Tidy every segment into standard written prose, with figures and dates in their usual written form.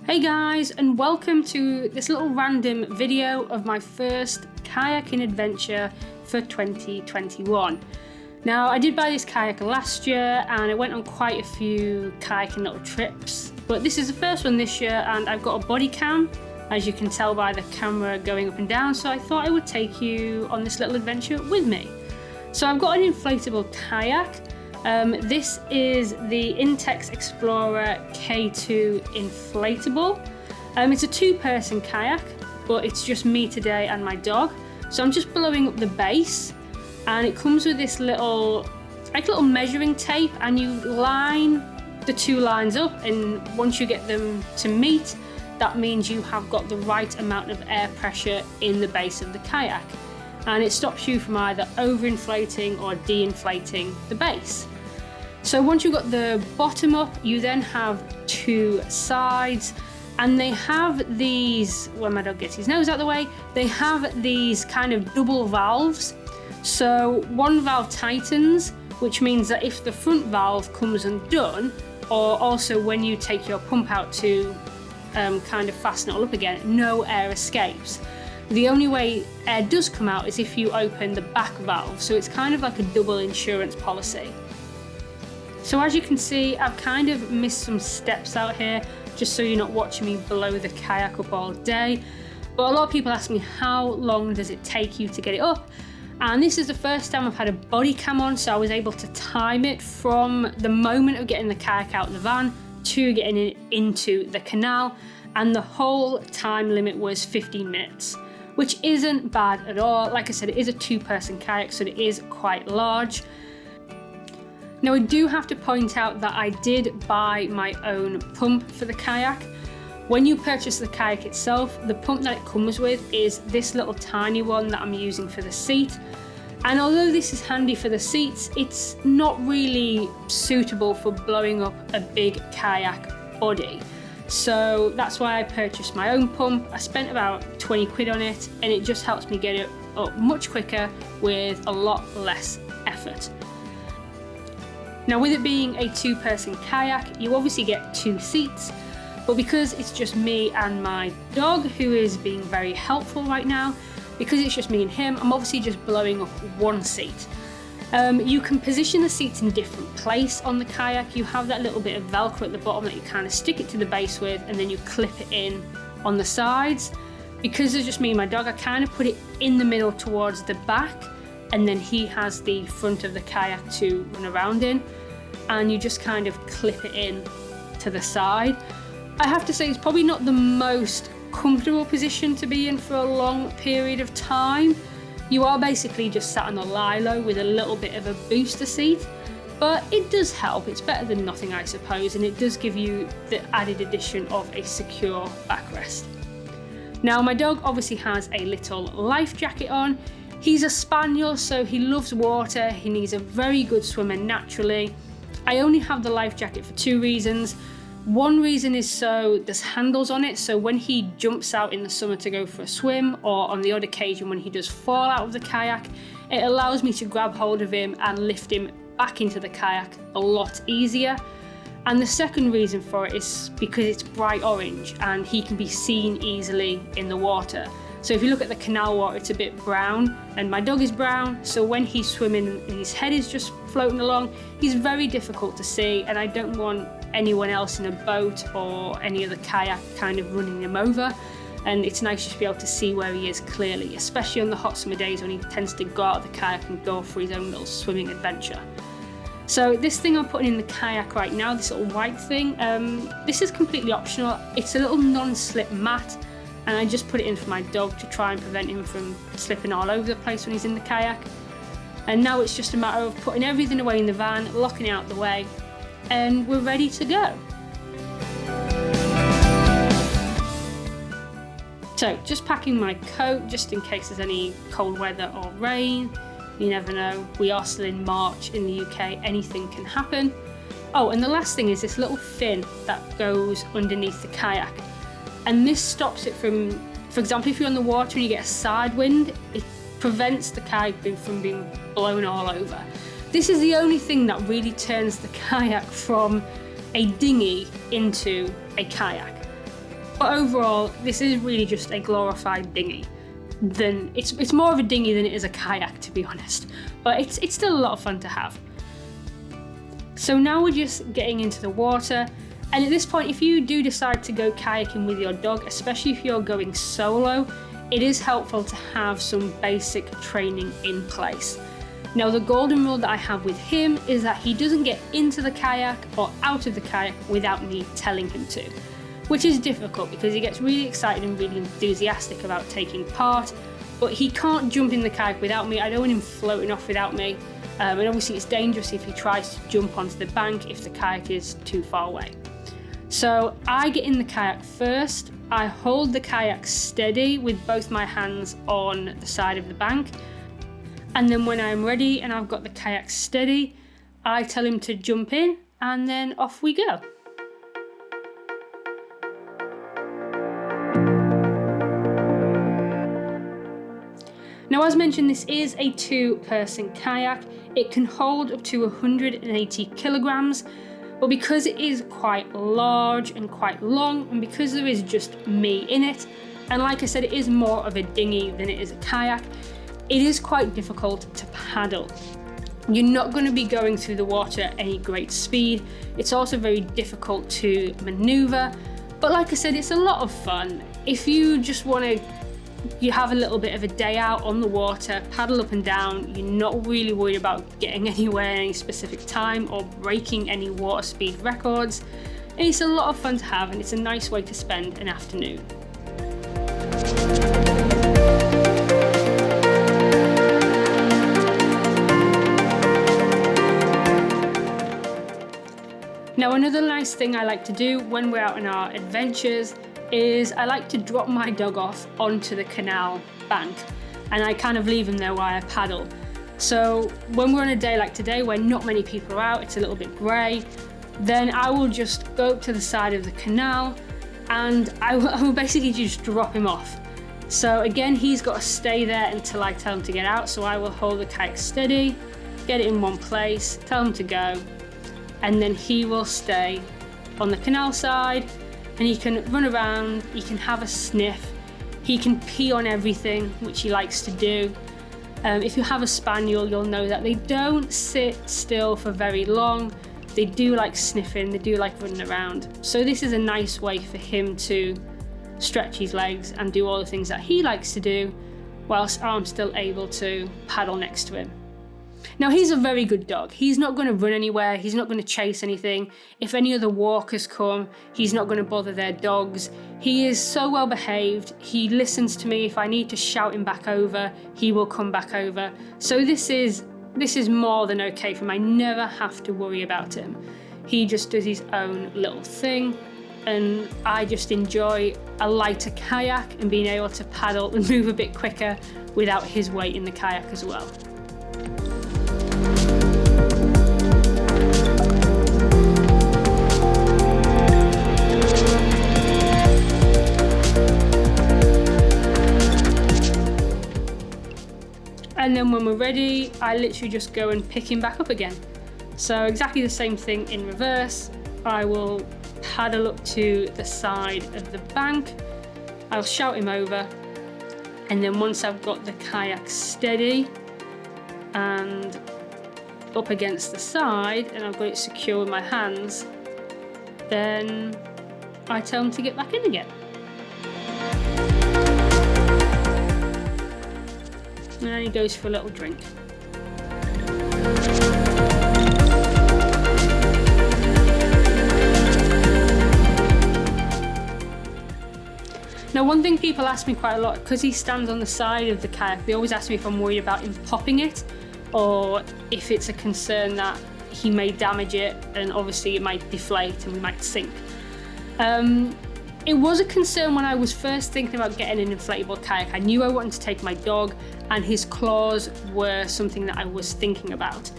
Hey guys, and welcome to this little random video of my first kayaking adventure for 2021. Now, I did buy this kayak last year and I went on quite a few kayaking little trips, but this is the first one this year and I've got a body cam, as you can tell by the camera going up and down, so I thought I would take you on this little adventure with me. So I've got an inflatable kayak. This is the Intex Explorer K2 inflatable. It's a two-person kayak, but it's just me today and my dog. So I'm just blowing up the base, and it comes with this little measuring tape, and you line the two lines up, and once you get them to meet, that means you have got the right amount of air pressure in the base of the kayak, and it stops you from either overinflating or de-inflating the base. So once you've got the bottom up, you then have two sides, and they have these, when my dog gets his nose out of the way, they have these kind of double valves. So one valve tightens, which means that if the front valve comes undone, or also when you take your pump out to kind of fasten it all up again, no air escapes. The only way air does come out is if you open the back valve, so it's kind of like a double insurance policy. So as you can see, I've kind of missed some steps out here, just so you're not watching me blow the kayak up all day. But a lot of people ask me, how long does it take you to get it up? And this is the first time I've had a body cam on, so I was able to time it from the moment of getting the kayak out of the van to getting it into the canal. And the whole time limit was 15 minutes, which isn't bad at all. Like I said, it is a two-person kayak, so it is quite large. Now, I do have to point out that I did buy my own pump for the kayak. When you purchase the kayak itself, the pump that it comes with is this little tiny one that I'm using for the seat. And although this is handy for the seats, it's not really suitable for blowing up a big kayak body. So that's why I purchased my own pump. I spent about 20 quid on it, and it just helps me get it up much quicker with a lot less effort. Now, with it being a two-person kayak, you obviously get two seats, but because it's just me and my dog, who is being very helpful right now, because it's just me and him, I'm obviously just blowing up one seat. You can position the seats in different place on the kayak. You have that little bit of Velcro at the bottom that you kind of stick it to the base with, and then you clip it in on the sides. Because it's just me and my dog, I kind of put it in the middle towards the back, and then he has the front of the kayak to run around in, and you just kind of clip it in to the side. I have to say, it's probably not the most comfortable position to be in for a long period of time. You are basically just sat on a lie-low with a little bit of a booster seat, but it does help. It's better than nothing, I suppose, and it does give you the added addition of a secure backrest. Now, my dog obviously has a little life jacket on. He's a spaniel, so he loves water. He needs a very good swimmer naturally. I only have the life jacket for two reasons. One reason is so there's handles on it, so when he jumps out in the summer to go for a swim, or on the odd occasion when he does fall out of the kayak, it allows me to grab hold of him and lift him back into the kayak a lot easier. And the second reason for it is because it's bright orange and he can be seen easily in the water. So if you look at the canal water, it's a bit brown, and my dog is brown, so when he's swimming and his head is just floating along, he's very difficult to see, and I don't want anyone else in a boat or any other kayak kind of running him over. And it's nice just to be able to see where he is clearly, especially on the hot summer days when he tends to go out of the kayak and go for his own little swimming adventure. So this thing I'm putting in the kayak right now, this little white thing, this is completely optional. It's a little non-slip mat, and I just put it in for my dog to try and prevent him from slipping all over the place when he's in the kayak. And now it's just a matter of putting everything away in the van, locking it out the way, and we're ready to go. So just packing my coat just in case there's any cold weather or rain. You never know, we are still in March in the UK, anything can happen. Oh, and the last thing is this little fin that goes underneath the kayak. And this stops it from, for example, if you're on the water and you get a side wind, it prevents the kayak from being blown all over. This is the only thing that really turns the kayak from a dinghy into a kayak. But overall, this is really just a glorified dinghy. It's more of a dinghy than it is a kayak, to be honest. But it's still a lot of fun to have. So now we're just getting into the water. And at this point, if you do decide to go kayaking with your dog, especially if you're going solo, it is helpful to have some basic training in place. Now, the golden rule that I have with him is that he doesn't get into the kayak or out of the kayak without me telling him to, which is difficult because he gets really excited and really enthusiastic about taking part, but he can't jump in the kayak without me. I don't want him floating off without me. And obviously it's dangerous if he tries to jump onto the bank if the kayak is too far away. So I get in the kayak first. I hold the kayak steady with both my hands on the side of the bank. And then when I'm ready and I've got the kayak steady, I tell him to jump in and then off we go. Now, as mentioned, this is a 2-person kayak. It can hold up to 180 kilograms. But because it is quite large and quite long, and because there is just me in it, and like I said, it is more of a dinghy than it is a kayak, it is quite difficult to paddle. You're not going to be going through the water at any great speed. It's also very difficult to maneuver. But like I said, it's a lot of fun. If you just want to have a little bit of a day out on the water, paddle up and down, you're not really worried about getting anywhere at any specific time or breaking any water speed records. And it's a lot of fun to have, and it's a nice way to spend an afternoon. Now, another nice thing I like to do when we're out on our adventures is I like to drop my dog off onto the canal bank, and I kind of leave him there while I paddle. So when we're on a day like today where not many people are out, it's a little bit grey, then I will just go up to the side of the canal and I will basically just drop him off. So again, he's got to stay there until I tell him to get out. So I will hold the kayak steady, get it in one place, tell him to go, and then he will stay on the canal side. And he can run around, he can have a sniff, he can pee on everything, which he likes to do. If you have a spaniel, you'll know that they don't sit still for very long. They do like sniffing, they do like running around. So this is a nice way for him to stretch his legs and do all the things that he likes to do, whilst I'm still able to paddle next to him. Now, he's a very good dog. He's not going to run anywhere. He's not going to chase anything. If any other walkers come, he's not going to bother their dogs. He is so well behaved. He listens to me. If I need to shout him back over, he will come back over. So this is more than okay for him. I never have to worry about him. He just does his own little thing. And I just enjoy a lighter kayak and being able to paddle and move a bit quicker without his weight in the kayak as well. And then when we're ready, I literally just go and pick him back up again. So exactly the same thing in reverse. I will paddle up to the side of the bank. I'll shout him over. And then once I've got the kayak steady and up against the side and I've got it secure with my hands, then I tell him to get back in again. And then he goes for a little drink. Now, one thing people ask me quite a lot, because he stands on the side of the kayak, they always ask me if I'm worried about him popping it, or if it's a concern that he may damage it and obviously it might deflate and we might sink. It was a concern when I was first thinking about getting an inflatable kayak. I knew I wanted to take my dog, and his claws were something that I was thinking about.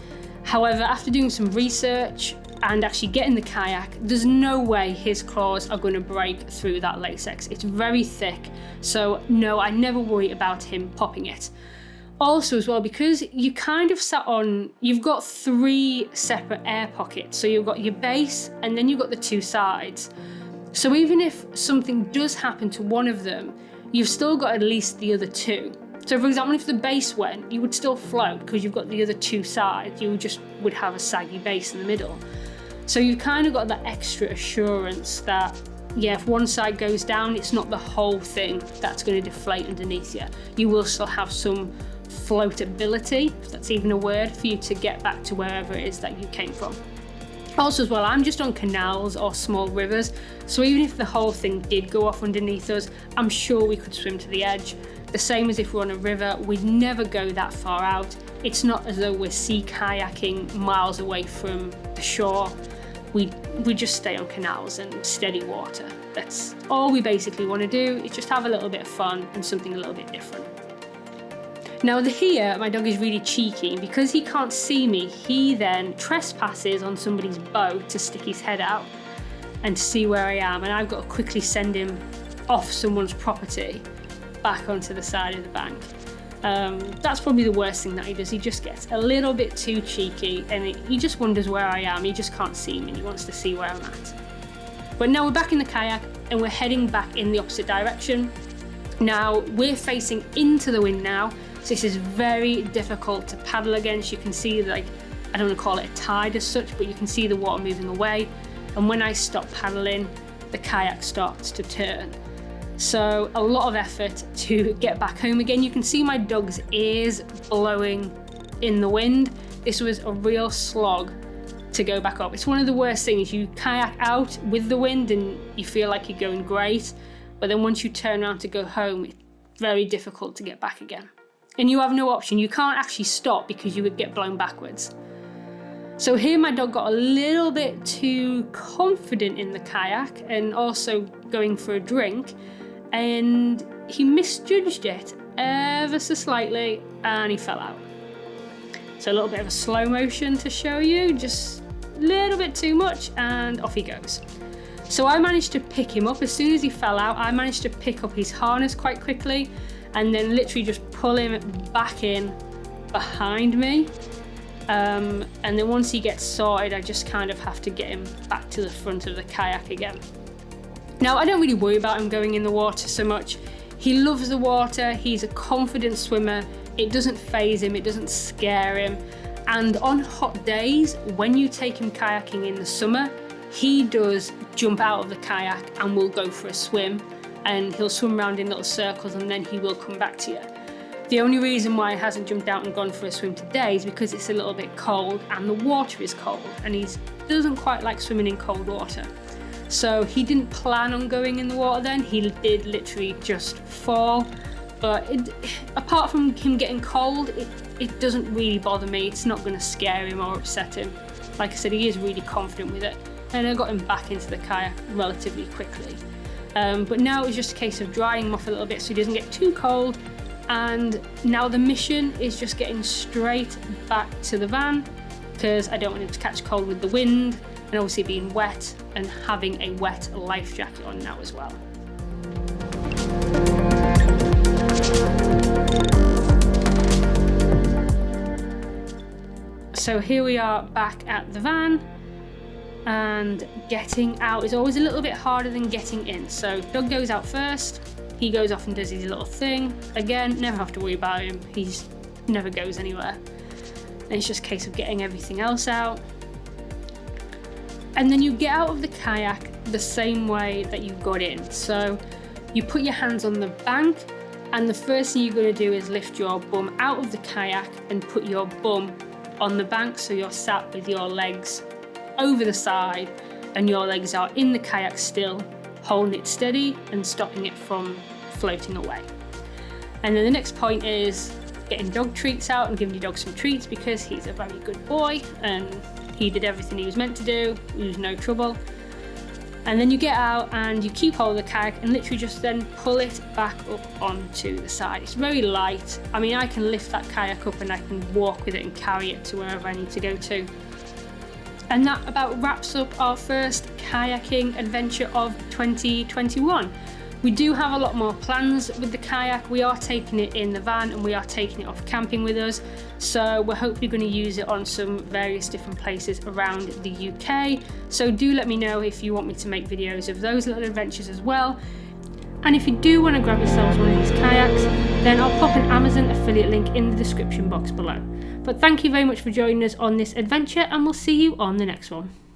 However, after doing some research and actually getting the kayak, there's no way his claws are going to break through that latex. It's very thick, so no, I never worry about him popping it. Also as well, because you kind of sat on, you've got 3 separate air pockets. So you've got your base and then you've got the 2 sides. So even if something does happen to one of them, you've still got at least the other two. So for example, if the base went, you would still float because you've got the other two sides. You just would have a saggy base in the middle. So you've kind of got that extra assurance that, yeah, if one side goes down, it's not the whole thing that's going to deflate underneath you. You will still have some floatability, if that's even a word, for you to get back to wherever it is that you came from. Also as well, I'm just on canals or small rivers, so even if the whole thing did go off underneath us, I'm sure we could swim to the edge. The same as if we're on a river, we'd never go that far out. It's not as though we're sea kayaking miles away from the shore. We just stay on canals and steady water. That's all we basically want to do, is just have a little bit of fun and something a little bit different. Now here, my dog is really cheeky, and because he can't see me, he then trespasses on somebody's boat to stick his head out and see where I am, and I've got to quickly send him off someone's property back onto the side of the bank. That's probably the worst thing that he does. He just gets a little bit too cheeky, and he just wonders where I am. He just can't see me, and he wants to see where I'm at. But now we're back in the kayak, and we're heading back in the opposite direction. Now we're facing into the wind now, so this is very difficult to paddle against. You can see, like, I don't want to call it a tide as such, but you can see the water moving away. And when I stop paddling, the kayak starts to turn. So a lot of effort to get back home again. You can see my dog's ears blowing in the wind. This was a real slog to go back up. It's one of the worst things. You kayak out with the wind and you feel like you're going great, but then once you turn around to go home, it's very difficult to get back again. And you have no option. You can't actually stop because you would get blown backwards. So here my dog got a little bit too confident in the kayak and also going for a drink, and he misjudged it ever so slightly and he fell out. So a little bit of a slow motion to show you, just a little bit too much, and off he goes. So I managed to pick him up. As soon as he fell out, I managed to pick up his harness quite quickly and then literally just pull him back in behind me. And then once he gets sorted, I just kind of have to get him back to the front of the kayak again. Now, I don't really worry about him going in the water so much. He loves the water, he's a confident swimmer, it doesn't faze him, it doesn't scare him. And on hot days, when you take him kayaking in the summer, he does jump out of the kayak and will go for a swim, and he'll swim around in little circles and then he will come back to you. The only reason why he hasn't jumped out and gone for a swim today is because it's a little bit cold and the water is cold, and he doesn't quite like swimming in cold water. So he didn't plan on going in the water then, he did literally just fall. But apart from him getting cold, it doesn't really bother me. It's not going to scare him or upset him. Like I said, he is really confident with it, and I got him back into the kayak relatively quickly. But now it's just a case of drying him off a little bit so he doesn't get too cold. And now the mission is just getting straight back to the van, because I don't want him to catch cold with the wind and obviously being wet, and having a wet life jacket on now as well. So here we are back at the van, and getting out is always a little bit harder than getting in. So Doug goes out first, he goes off and does his little thing. Again, never have to worry about him, he never goes anywhere. And it's just a case of getting everything else out. And then you get out of the kayak the same way that you got in. So you put your hands on the bank, and the first thing you're going to do is lift your bum out of the kayak and put your bum on the bank, so you're sat with your legs over the side and your legs are in the kayak still, holding it steady and stopping it from floating away. And then the next point is getting dog treats out and giving your dog some treats, because he's a very good boy and he did everything he was meant to do, he was no trouble. And then you get out and you keep hold of the kayak and literally just then pull it back up onto the side. It's very light. I mean, I can lift that kayak up and I can walk with it and carry it to wherever I need to go to. And that about wraps up our first kayaking adventure of 2021. We do have a lot more plans with the kayak. We are taking it in the van and we are taking it off camping with us. So we're hopefully going to use it on some various different places around the UK. So do let me know if you want me to make videos of those little adventures as well. And if you do want to grab yourselves one of these kayaks, then I'll pop an Amazon affiliate link in the description box below. But thank you very much for joining us on this adventure, and we'll see you on the next one.